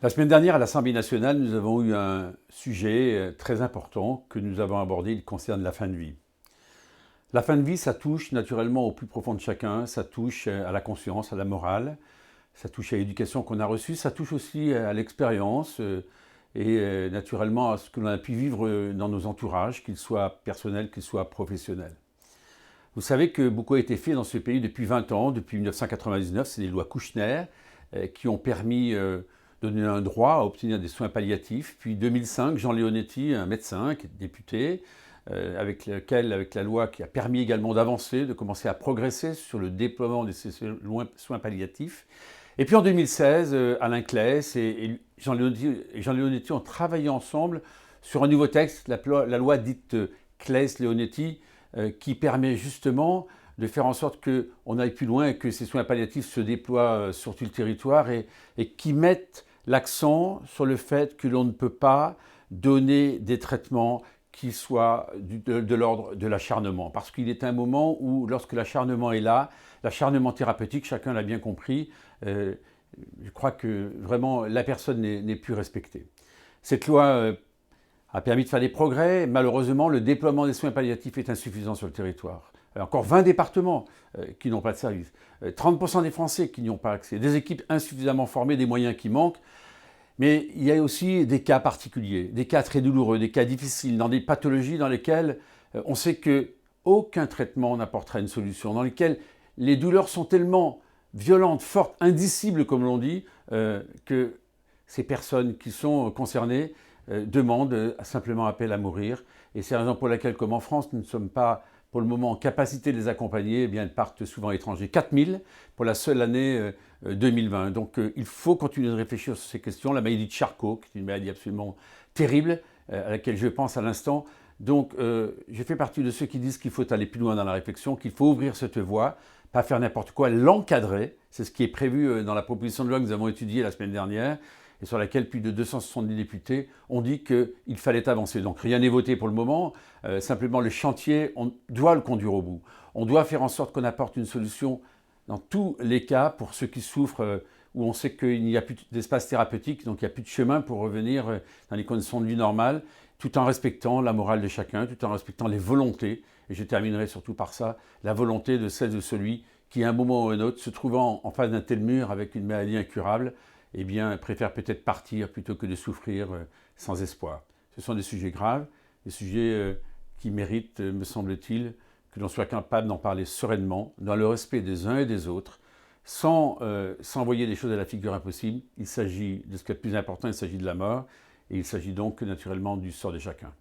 La semaine dernière, à l'Assemblée nationale, nous avons eu un sujet très important que nous avons abordé, il concerne la fin de vie. La fin de vie, ça touche naturellement au plus profond de chacun, ça touche à la conscience, à la morale, ça touche à l'éducation qu'on a reçue, ça touche aussi à l'expérience et naturellement à ce que l'on a pu vivre dans nos entourages, qu'ils soient personnels, qu'ils soient professionnels. Vous savez que beaucoup a été fait dans ce pays depuis 20 ans, depuis 1999, c'est les lois Kouchner qui ont permis de donner un droit à obtenir des soins palliatifs. Puis 2005, Jean Leonetti, un médecin qui est député, avec la loi qui a permis également d'avancer, de commencer à progresser sur le déploiement de ces soins palliatifs. Et puis en 2016, Alain Claes et Jean Leonetti ont travaillé ensemble sur un nouveau texte, la loi dite Claes-Leonetti, qui permet justement de faire en sorte qu'on aille plus loin et que ces soins palliatifs se déploient sur tout le territoire et qui mettent l'accent sur le fait que l'on ne peut pas donner des traitements qui soient de l'ordre de l'acharnement. Parce qu'il est un moment où, lorsque l'acharnement est là, l'acharnement thérapeutique, chacun l'a bien compris, je crois que vraiment la personne n'est plus respectée. Cette loi a permis de faire des progrès. Malheureusement, le déploiement des soins palliatifs est insuffisant sur le territoire. Encore 20 départements qui n'ont pas de service. 30% des Français qui n'y ont pas accès. Des équipes insuffisamment formées, des moyens qui manquent. Mais il y a aussi des cas particuliers, des cas très douloureux, des cas difficiles, dans des pathologies dans lesquelles on sait qu'aucun traitement n'apportera une solution, dans lesquelles les douleurs sont tellement violentes, fortes, indicibles comme l'on dit, que ces personnes qui sont concernées demandent simplement appel à mourir. Et c'est la raison pour laquelle, comme en France, nous ne sommes pas pour le moment en capacité de les accompagner, eh bien, elles partent souvent à l'étranger. 4000 pour la seule année 2020. Donc il faut continuer de réfléchir sur ces questions. La maladie de Charcot, qui est une maladie absolument terrible, à laquelle je pense à l'instant. Donc je fais partie de ceux qui disent qu'il faut aller plus loin dans la réflexion, qu'il faut ouvrir cette voie, pas faire n'importe quoi, l'encadrer. C'est ce qui est prévu dans la proposition de loi que nous avons étudiée la semaine dernière et sur laquelle plus de 270 députés ont dit qu'il fallait avancer. Donc rien n'est voté pour le moment, simplement le chantier, on doit le conduire au bout. On doit faire en sorte qu'on apporte une solution dans tous les cas pour ceux qui souffrent, où on sait qu'il n'y a plus d'espace thérapeutique, donc il n'y a plus de chemin pour revenir dans les conditions de vie normales, tout en respectant la morale de chacun, tout en respectant les volontés, et je terminerai surtout par ça, la volonté de celle de celui qui, à un moment ou à un autre, se trouvant en face d'un tel mur avec une maladie incurable, eh bien, préfère peut-être partir plutôt que de souffrir sans espoir. Ce sont des sujets graves, des sujets qui méritent, me semble-t-il, que l'on soit capable d'en parler sereinement, dans le respect des uns et des autres, sans s'envoyer des choses à la figure impossible. Il s'agit de ce qui est le plus important, il s'agit de la mort, et il s'agit donc naturellement du sort de chacun.